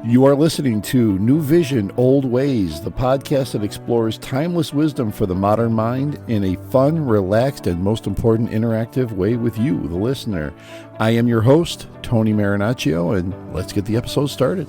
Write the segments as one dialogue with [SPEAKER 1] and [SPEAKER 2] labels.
[SPEAKER 1] You are listening to NewVision, OldWays, the podcast that explores timeless wisdom for the modern mind in a fun, relaxed, and most important, interactive way with you, the listener. I am your host, Tony Marinaccio, and let's get the episode started.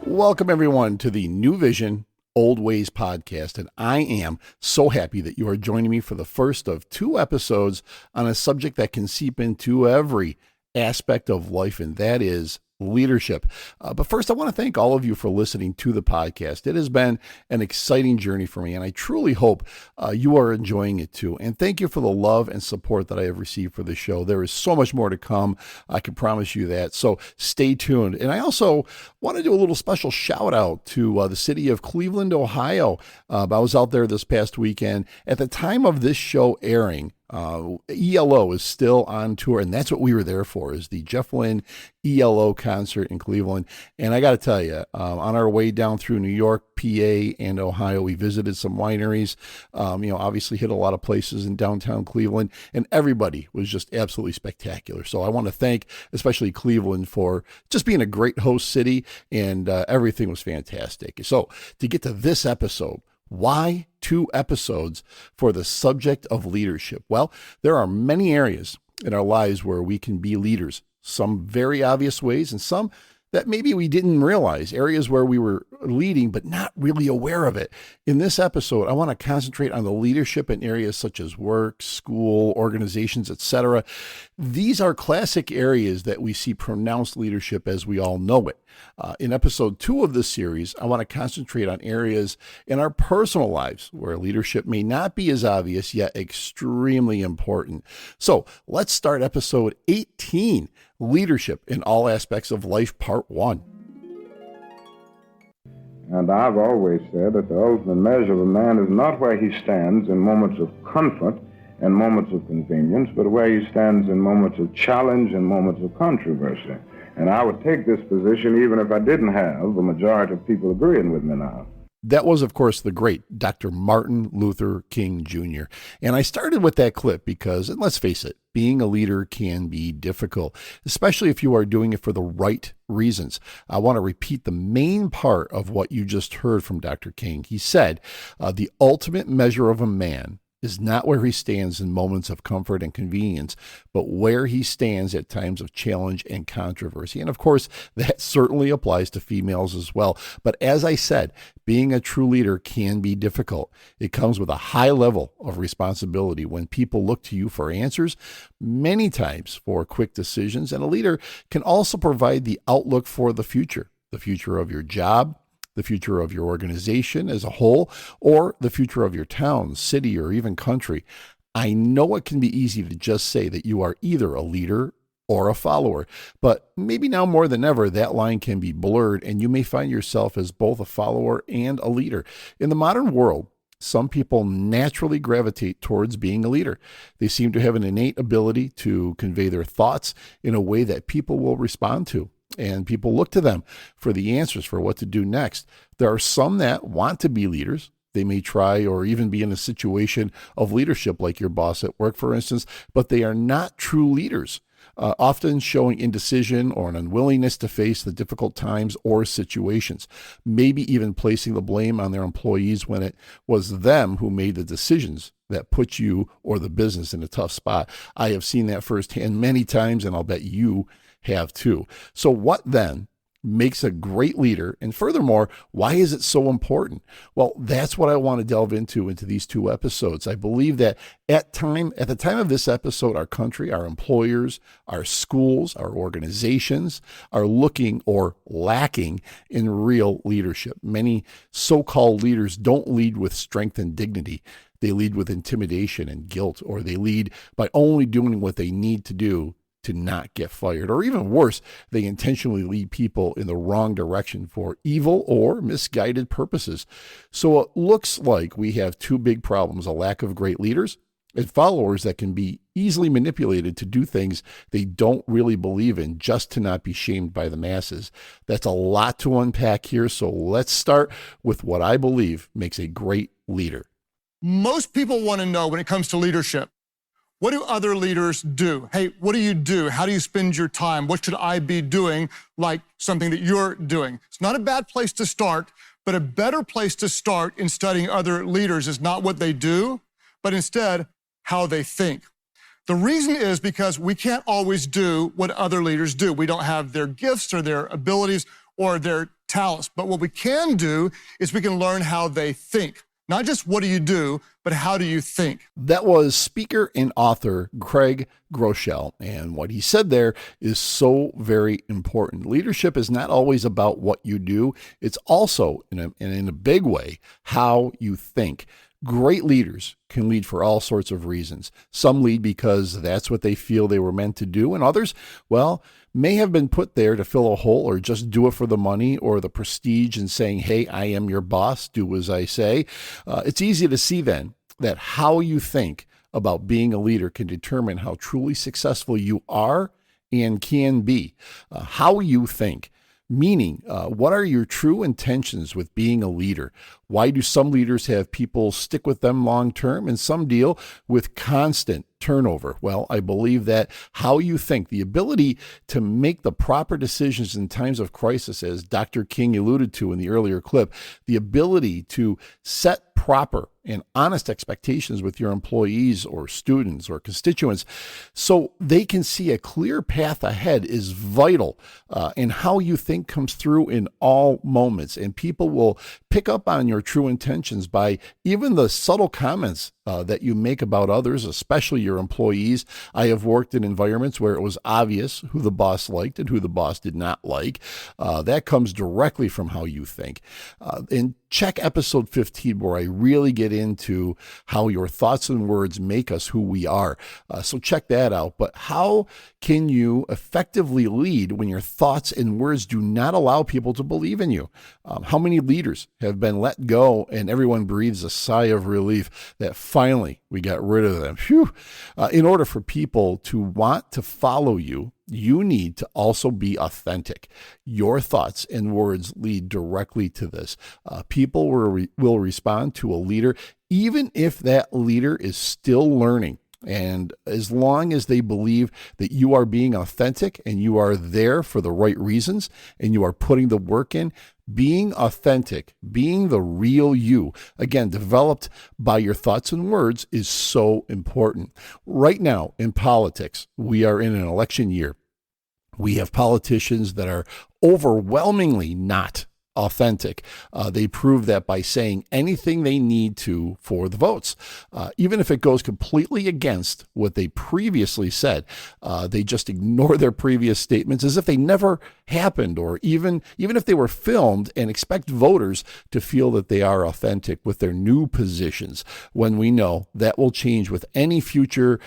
[SPEAKER 1] Welcome, everyone, to the NewVision, OldWays podcast, and I am so happy that you are joining me for the first of two episodes on a subject that can seep into every aspect of life, and that is leadership. But first, I want to thank all of you for listening to the podcast. It has been an exciting journey for me, and I truly hope you are enjoying it too. And thank you for the love and support that I have received for the show. There is so much more to come. I can promise you that. So stay tuned. And I also want to do a little special shout out to the city of Cleveland, Ohio. I was out there this past weekend. At the time of this show airing, ELO is still on tour, and that's what we were there for, is the Jeff Lynne ELO concert in Cleveland. And I got to tell you, on our way down through New York, PA, and Ohio, we visited some wineries, obviously hit a lot of places in downtown Cleveland, and everybody was just absolutely spectacular. So I want to thank especially Cleveland for just being a great host city, and everything was fantastic. So to get to this episode, why 2 episodes for the subject of leadership? Well, there are many areas in our lives where we can be leaders, some very obvious ways and some that maybe we didn't realize, areas where we were leading but not really aware of it. In this episode, I want to concentrate on the leadership in areas such as work, school, organizations, etc. These are classic areas that we see pronounced leadership as we all know it. In episode 2 of this series, I want to concentrate on areas in our personal lives where leadership may not be as obvious, yet extremely important. So let's start episode 18, Leadership in All Aspects of Life, Part 1.
[SPEAKER 2] And I've always said that the ultimate measure of a man is not where he stands in moments of comfort and moments of convenience, but where he stands in moments of challenge and moments of controversy. And I would take this position even if I didn't have a majority of people agreeing with me now.
[SPEAKER 1] That was, of course, the great Dr. Martin Luther King Jr. And I started with that clip because, and let's face it, being a leader can be difficult, especially if you are doing it for the right reasons. I want to repeat the main part of what you just heard from Dr. King. He said, the ultimate measure of a man is not where he stands in moments of comfort and convenience, but where he stands at times of challenge and controversy. And of course, that certainly applies to females as well. But as I said, being a true leader can be difficult. It comes with a high level of responsibility when people look to you for answers, many times for quick decisions. And a leader can also provide the outlook for the future of your job, the future of your organization as a whole, or the future of your town, city, or even country. I know it can be easy to just say that you are either a leader or a follower, but maybe now more than ever, that line can be blurred, and you may find yourself as both a follower and a leader. In the modern world, some people naturally gravitate towards being a leader. They seem to have an innate ability to convey their thoughts in a way that people will respond to, and people look to them for the answers for what to do next. There are some that want to be leaders. They may try or even be in a situation of leadership like your boss at work, for instance, but they are not true leaders, often showing indecision or an unwillingness to face the difficult times or situations, maybe even placing the blame on their employees when it was them who made the decisions that put you or the business in a tough spot. I have seen that firsthand many times, and I'll bet you have too. So what then makes a great leader? And furthermore, why is it so important? Well, that's what I want to delve into these 2 episodes. I believe that at the time of this episode, our country, our employers, our schools, our organizations are looking or lacking in real leadership. Many so-called leaders don't lead with strength and dignity. They lead with intimidation and guilt, or they lead by only doing what they need to do to not get fired. Or even worse, they intentionally lead people in the wrong direction for evil or misguided purposes. So it looks like we have 2 big problems: a lack of great leaders and followers that can be easily manipulated to do things they don't really believe in just to not be shamed by the masses. That's a lot to unpack here, so let's start with what I believe makes a great leader.
[SPEAKER 3] Most people want to know when it comes to leadership, What do other leaders do? Hey, what do you do? How do you spend your time? What should I be doing, like something that you're doing? It's not a bad place to start, but a better place to start in studying other leaders is not what they do, but instead how they think. The reason is because we can't always do what other leaders do. We don't have their gifts or their abilities or their talents. But what we can do is we can learn how they think. Not just what do you do, but how do you think?
[SPEAKER 1] That was speaker and author Craig Groeschel. And what he said there is so very important. Leadership is not always about what you do. It's also, in a big way, how you think. Great leaders can lead for all sorts of reasons. Some lead because that's what they feel they were meant to do, and others, well, may have been put there to fill a hole or just do it for the money or the prestige and saying, hey, I am your boss, do as I say. It's easy to see then that how you think about being a leader can determine how truly successful you are and can be. How you think. Meaning, what are your true intentions with being a leader? Why do some leaders have people stick with them long term and some deal with constant turnover? Well, I believe that how you think, the ability to make the proper decisions in times of crisis, as Dr. King alluded to in the earlier clip, the ability to set proper and honest expectations with your employees or students or constituents so they can see a clear path ahead is vital. And how you think comes through in all moments. And people will pick up on your true intentions by even the subtle comments that you make about others, especially your employees. I have worked in environments where it was obvious who the boss liked and who the boss did not like. That comes directly from how you think. And check episode 15 where I really get into how your thoughts and words make us who we are. So check that out. But how can you effectively lead when your thoughts and words do not allow people to believe in you? How many leaders have been let go and everyone breathes a sigh of relief that finally we got rid of them? Phew. In order for people to want to follow you, you need to also be authentic. Your thoughts and words lead directly to this. People will respond to a leader, even if that leader is still learning. And as long as they believe that you are being authentic and you are there for the right reasons and you are putting the work in, being authentic, being the real you, again, developed by your thoughts and words, is so important. Right now in politics, we are in an election year. We have politicians that are overwhelmingly not authentic. They prove that by saying anything they need to for the votes. Even if it goes completely against what they previously said, they just ignore their previous statements as if they never happened, or even if they were filmed, and expect voters to feel that they are authentic with their new positions, when we know that will change with any future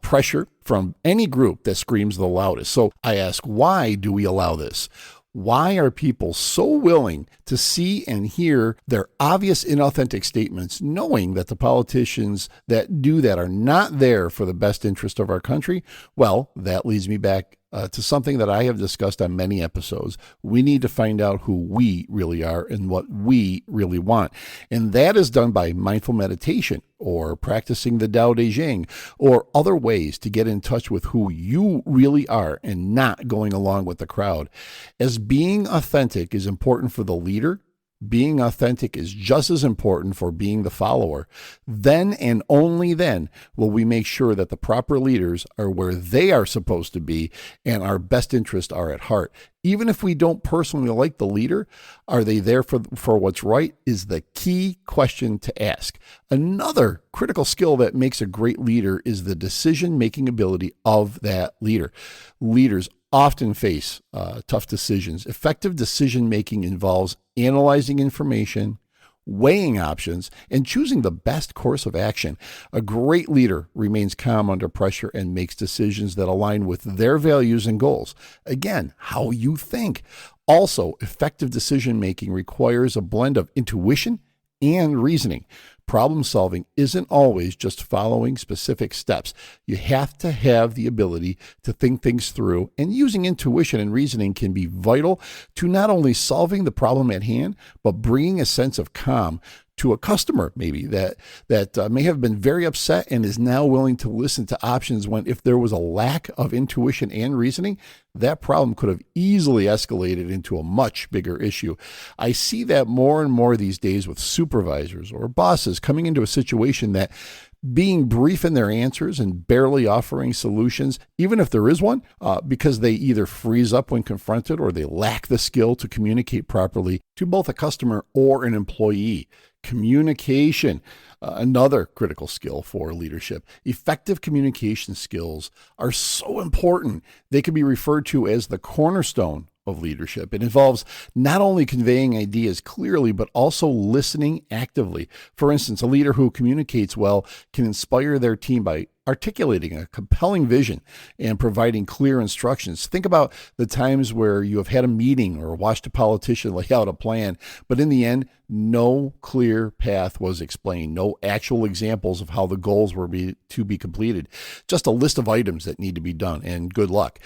[SPEAKER 1] pressure from any group that screams the loudest. So I ask, why do we allow this? Why are people so willing to see and hear their obvious inauthentic statements, knowing that the politicians that do that are not there for the best interest of our country? Well, that leads me back to something that I have discussed on many episodes. We need to find out who we really are and what we really want. And that is done by mindful meditation or practicing the Tao Te Ching or other ways to get in touch with who you really are and not going along with the crowd. As being authentic is important for the leader, being authentic is just as important for being the follower. Then and only then will we make sure that the proper leaders are where they are supposed to be and our best interests are at heart. Even if we don't personally like the leader, are they there for what's right is the key question to ask. Another critical skill that makes a great leader is the decision-making ability of that leader. Leaders often face tough decisions. Effective decision-making involves analyzing information, weighing options, and choosing the best course of action. A great leader remains calm under pressure and makes decisions that align with their values and goals. Again, how you think. Also, effective decision-making requires a blend of intuition and reasoning. Problem solving isn't always just following specific steps. You have to have the ability to think things through, and using intuition and reasoning can be vital to not only solving the problem at hand, but bringing a sense of calm to a customer maybe that may have been very upset and is now willing to listen to options when if there was a lack of intuition and reasoning, that problem could have easily escalated into a much bigger issue. I see that more and more these days with supervisors or bosses coming into a situation that being brief in their answers and barely offering solutions, even if there is one, because they either freeze up when confronted or they lack the skill to communicate properly to both a customer or an employee. Communication, another critical skill for leadership. Effective communication skills are so important. They can be referred to as the cornerstone of leadership. It involves not only conveying ideas clearly, but also listening actively. For instance, a leader who communicates well can inspire their team by articulating a compelling vision and providing clear instructions. Think about the times where you have had a meeting or watched a politician lay out a plan, but in the end, no clear path was explained, no actual examples of how the goals were to be completed, just a list of items that need to be done, and good luck.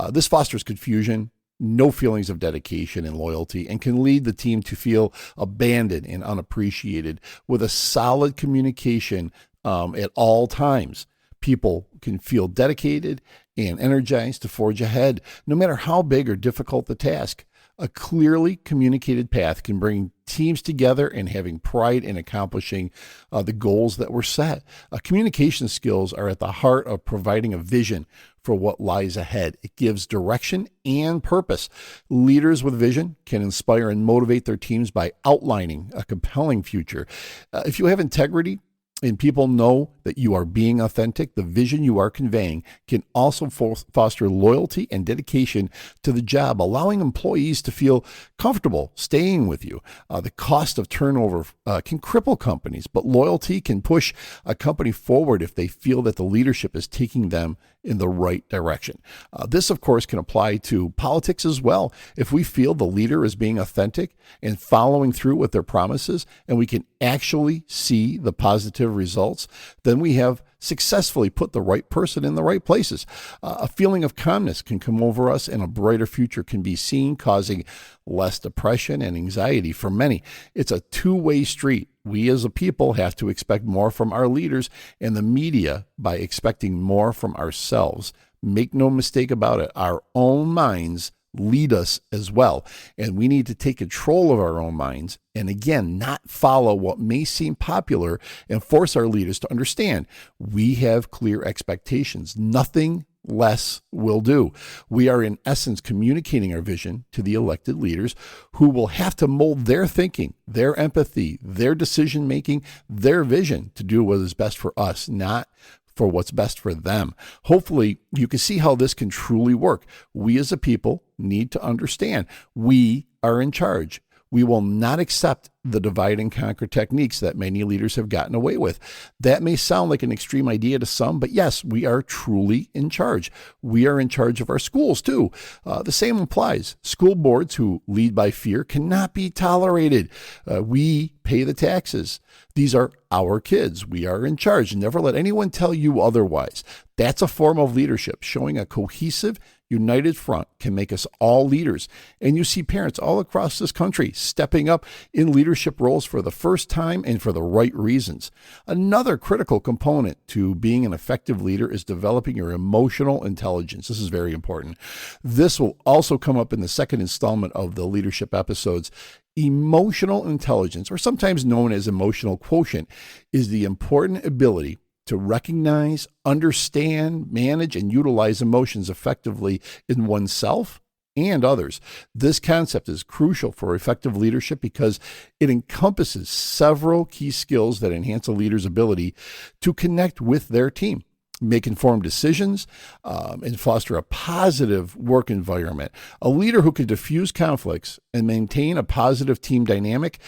[SPEAKER 1] This fosters confusion, no feelings of dedication and loyalty, and can lead the team to feel abandoned and unappreciated. With a solid communication at all times, people can feel dedicated and energized to forge ahead, no matter how big or difficult the task. A clearly communicated path can bring teams together and having pride in accomplishing the goals that were set. Communication skills are at the heart of providing a vision for what lies ahead. It gives direction and purpose. Leaders with vision can inspire and motivate their teams by outlining a compelling future. If you have integrity, and people know that you are being authentic, the vision you are conveying can also foster loyalty and dedication to the job, allowing employees to feel comfortable staying with you. The cost of turnover can cripple companies, but loyalty can push a company forward if they feel that the leadership is taking them in the right direction. This, of course, can apply to politics as well. If we feel the leader is being authentic and following through with their promises, and we can actually see the positive results, then we have successfully put the right person in the right places. A feeling of calmness can come over us and a brighter future can be seen, causing less depression and anxiety for many. It's a two-way street. We as a people have to expect more from our leaders and the media by expecting more from ourselves. Make no mistake about it, our own minds lead us as well. And we need to take control of our own minds and again, not follow what may seem popular and force our leaders to understand we have clear expectations. Nothing less will do. We are in essence communicating our vision to the elected leaders who will have to mold their thinking, their empathy, their decision making, their vision to do what is best for us, not for what's best for them. Hopefully, you can see how this can truly work. We as a people need to understand we are in charge. We will not accept the divide and conquer techniques that many leaders have gotten away with. That may sound like an extreme idea to some, but yes, we are truly in charge. We are in charge of our schools too. The same applies. School boards who lead by fear cannot be tolerated. We pay the taxes. These are our kids. We are in charge. Never let anyone tell you otherwise. That's a form of leadership. Showing a cohesive, united front can make us all leaders. And you see parents all across this country stepping up in leadership roles for the first time and for the right reasons. Another critical component to being an effective leader is developing your emotional intelligence. This is very important. This will also come up in the second installment of the leadership episodes. Emotional intelligence, or sometimes known as emotional quotient, is the important ability to recognize, understand, manage, and utilize emotions effectively in oneself and others. This concept is crucial for effective leadership because it encompasses several key skills that enhance a leader's ability to connect with their team, make informed decisions, and foster a positive work environment. A leader who can diffuse conflicts and maintain a positive team dynamic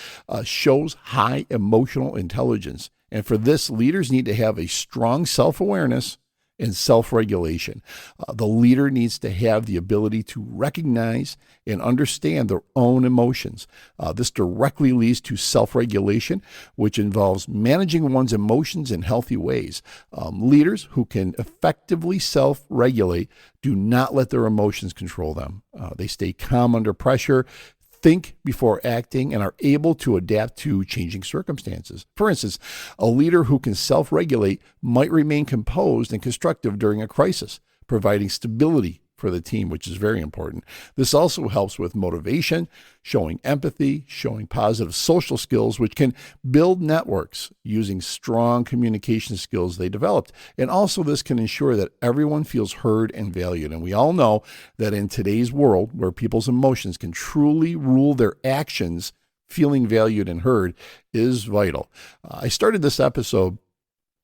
[SPEAKER 1] shows high emotional intelligence. And for this, leaders need to have a strong self-awareness and self-regulation. The leader needs to have the ability to recognize and understand their own emotions. This directly leads to self-regulation, which involves managing one's emotions in healthy ways. Leaders who can effectively self-regulate do not let their emotions control them. They stay calm under pressure, think before acting, and are able to adapt to changing circumstances. For instance, a leader who can self-regulate might remain composed and constructive during a crisis, providing stability for the team, which is very important. This also helps with motivation, showing empathy, showing positive social skills, which can build networks using strong communication skills they developed. And also this can ensure that everyone feels heard and valued. And we all know that in today's world, where people's emotions can truly rule their actions, feeling valued and heard is vital. I started this episode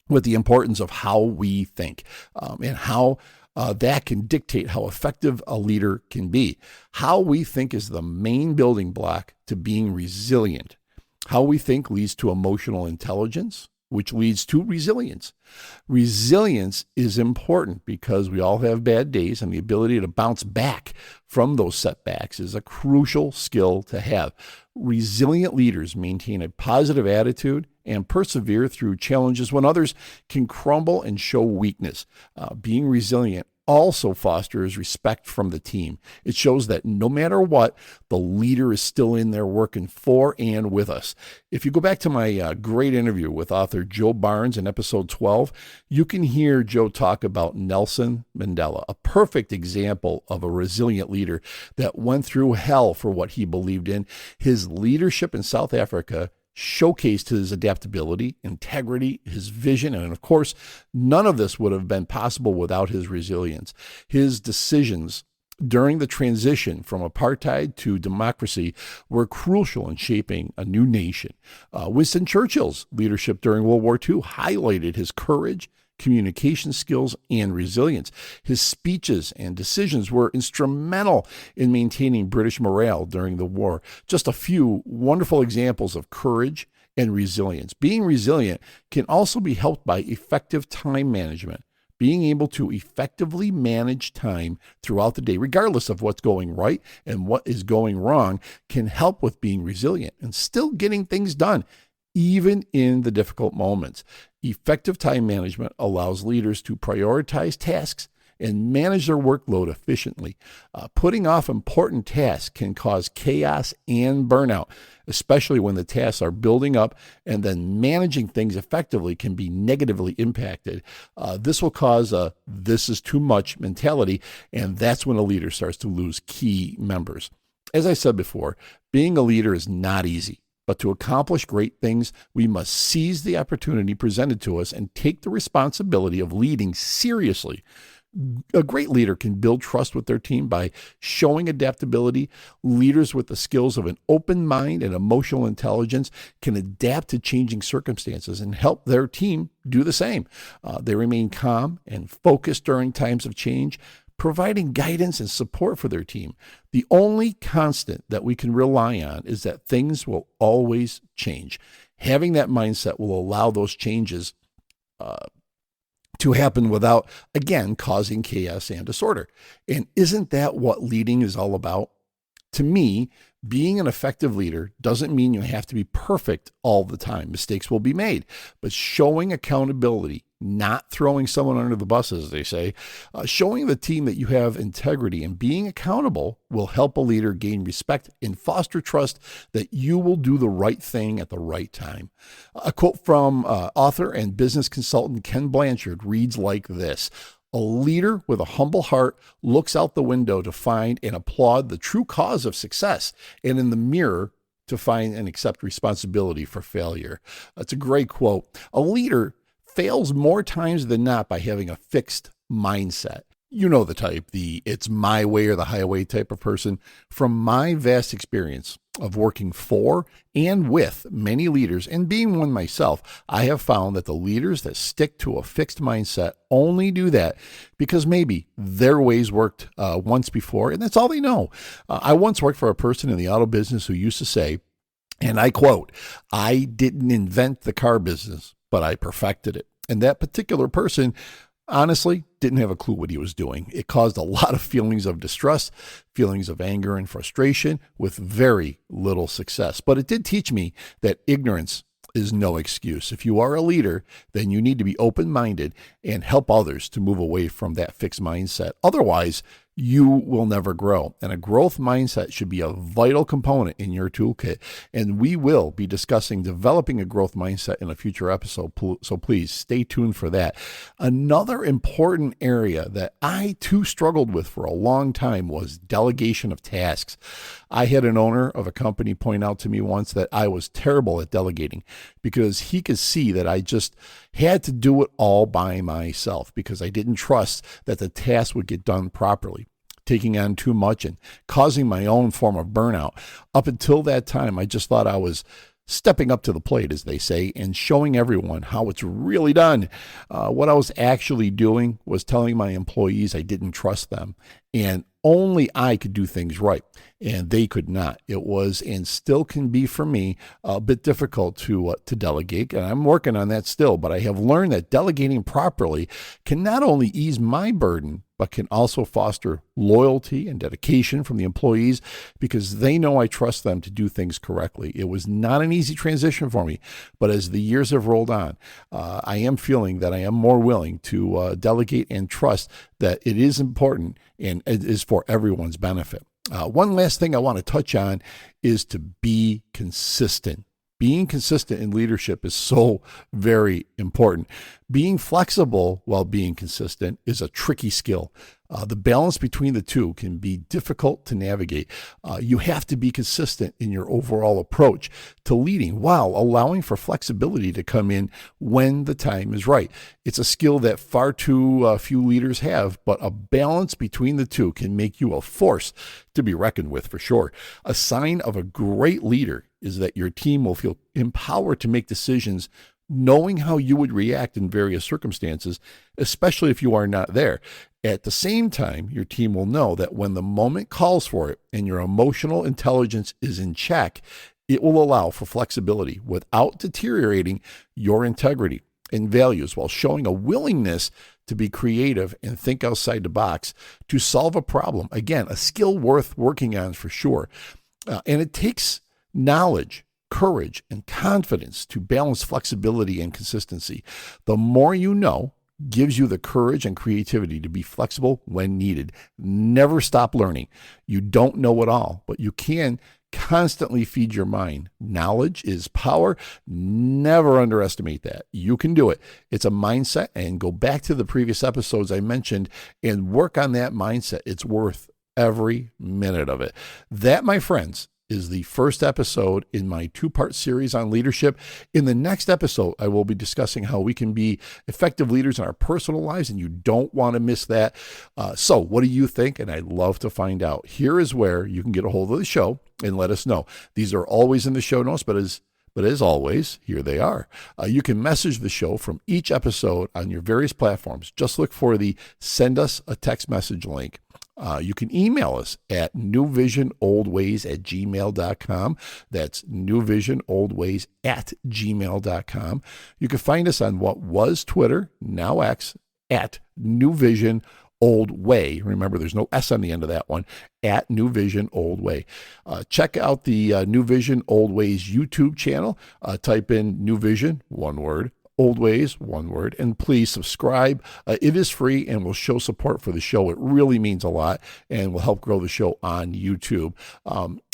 [SPEAKER 1] with the importance of how we think and how that can dictate how effective a leader can be. How we think is the main building block to being resilient. How we think leads to emotional intelligence, which leads to resilience. Resilience is important because we all have bad days, and the ability to bounce back from those setbacks is a crucial skill to have. Resilient leaders maintain a positive attitude and persevere through challenges when others can crumble and show weakness. Being resilient also fosters respect from the team. It shows that no matter what, the leader is still in there working for and with us. If you go back to my great interview with author Joe Barnes in episode 12, you can hear Joe talk about Nelson Mandela, a perfect example of a resilient leader that went through hell for what he believed in. His leadership in South Africa showcased his adaptability, integrity, his vision, and of course, none of this would have been possible without his resilience. His decisions during the transition from apartheid to democracy were crucial in shaping a new nation. Winston Churchill's leadership during World War II highlighted his courage, communication skills, and resilience. His speeches and decisions were instrumental in maintaining British morale during the war. Just a few wonderful examples of courage and resilience. Being resilient can also be helped by effective time management. Being able to effectively manage time throughout the day, regardless of what's going right and what is going wrong, can help with being resilient and still getting things done, even in the difficult moments. Effective time management allows leaders to prioritize tasks and manage their workload efficiently. Putting off important tasks can cause chaos and burnout, especially when the tasks are building up, and then managing things effectively can be negatively impacted. This will cause a "this is too much" mentality, and that's when a leader starts to lose key members. As I said before, being a leader is not easy. But to accomplish great things, we must seize the opportunity presented to us and take the responsibility of leading seriously. A great leader can build trust with their team by showing adaptability. Leaders with the skills of an open mind and emotional intelligence can adapt to changing circumstances and help their team do the same. They remain calm and focused during times of change, providing guidance and support for their team. The only constant that we can rely on is that things will always change. Having that mindset will allow those changes to happen without, again, causing chaos and disorder. And isn't that what leading is all about? To me, being an effective leader doesn't mean you have to be perfect all the time. Mistakes will be made, but showing accountability, not throwing someone under the bus, as they say, showing the team that you have integrity and being accountable will help a leader gain respect and foster trust that you will do the right thing at the right time. A quote from author and business consultant Ken Blanchard reads like this: "A leader with a humble heart looks out the window to find and applaud the true cause of success, and in the mirror to find and accept responsibility for failure." That's a great quote. A leader fails more times than not by having a fixed mindset. You know the type, the "it's my way or the highway" type of person. From my vast experience of working for and with many leaders and being one myself, I have found that the leaders that stick to a fixed mindset only do that because maybe their ways worked once before, and that's all they know. I once worked for a person in the auto business who used to say, and I quote, "I didn't invent the car business, but I perfected it." And that particular person honestly didn't have a clue what he was doing. It caused a lot of feelings of distress, feelings of anger and frustration with very little success. But it did teach me that ignorance is no excuse. If you are a leader, then you need to be open-minded and help others to move away from that fixed mindset. Otherwise, you will never grow. And a growth mindset should be a vital component in your toolkit. And we will be discussing developing a growth mindset in a future episode. So please stay tuned for that. Another important area that I too struggled with for a long time was delegation of tasks. I had an owner of a company point out to me once that I was terrible at delegating because he could see that I just had to do it all by myself because I didn't trust that the task would get done properly, taking on too much and causing my own form of burnout. Up until that time, I just thought I was stepping up to the plate, as they say, and showing everyone how it's really done. What I was actually doing was telling my employees I didn't trust them, and only I could do things right, and they could not. It was, and still can be for me, a bit difficult to delegate, and I'm working on that still, but I have learned that delegating properly can not only ease my burden, but can also foster loyalty and dedication from the employees because they know I trust them to do things correctly. It was not an easy transition for me, but as the years have rolled on, I am feeling that I am more willing to delegate and trust that it is important and it is for everyone's benefit. One last thing I want to touch on is to be consistent. Being consistent in leadership is so very important. Being flexible while being consistent is a tricky skill. The balance between the two can be difficult to navigate. You have to be consistent in your overall approach to leading while allowing for flexibility to come in when the time is right. It's a skill that far too few leaders have, but a balance between the two can make you a force to be reckoned with for sure. A sign of a great leader is that your team will feel empowered to make decisions knowing how you would react in various circumstances, especially if you are not there. At the same time, your team will know that when the moment calls for it and your emotional intelligence is in check, it will allow for flexibility without deteriorating your integrity and values while showing a willingness to be creative and think outside the box to solve a problem. Again, a skill worth working on for sure. And it takes knowledge, courage, and confidence to balance flexibility and consistency. The more you know gives you the courage and creativity to be flexible when needed. Never stop learning. You don't know it all, but you can constantly feed your mind. Knowledge is power. Never underestimate that. You can do it. It's a mindset, and go back to the previous episodes I mentioned and work on that mindset. It's worth every minute of it. That, my friends, is the first episode in my two-part series on leadership. In the next episode, I will be discussing how we can be effective leaders in our personal lives, and you don't want to miss that. So what do you think? And I'd love to find out. Here is where you can get a hold of the show and let us know. These are always in the show notes, but as always, here they are. You can message the show from each episode on your various platforms. Just look for the send us a text message link. You can email us at newvisionoldways@gmail.com. That's newvisionoldways@gmail.com. You can find us on what was Twitter, now X, at NewVision Old Way. Remember, there's no S on the end of that one, at NewVision Old Way. Check out the NewVision Old Ways YouTube channel. Type in NewVision, one word, Old Ways, one word, and please subscribe. It is free and will show support for the show. It really means a lot and will help grow the show on YouTube.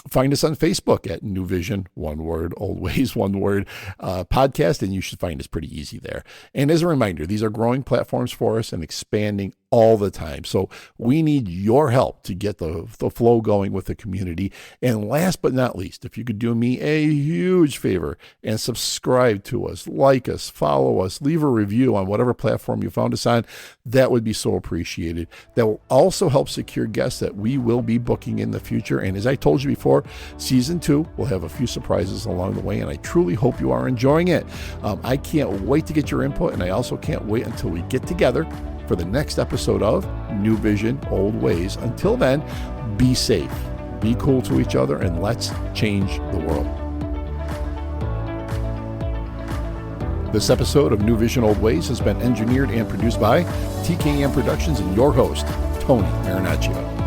[SPEAKER 1] Find us on Facebook at NewVision, one word, Old Ways, one word, podcast, and you should find us pretty easy there. And as a reminder, these are growing platforms for us and expanding all the time. So we need your help to get the flow going with the community. And last but not least, if you could do me a huge favor and subscribe to us, like us, follow us, leave a review on whatever platform you found us on, that would be so appreciated. That will also help secure guests that we will be booking in the future. And as I told you before, season 2 will have a few surprises along the way, and I truly hope you are enjoying it. I can't wait to get your input, and I also can't wait until we get together for the next episode of New Vision, Old Ways. Until then, be safe, be cool to each other, and let's change the world. This episode of New Vision, Old Ways has been engineered and produced by TKM Productions and your host, Tony Marinaccio.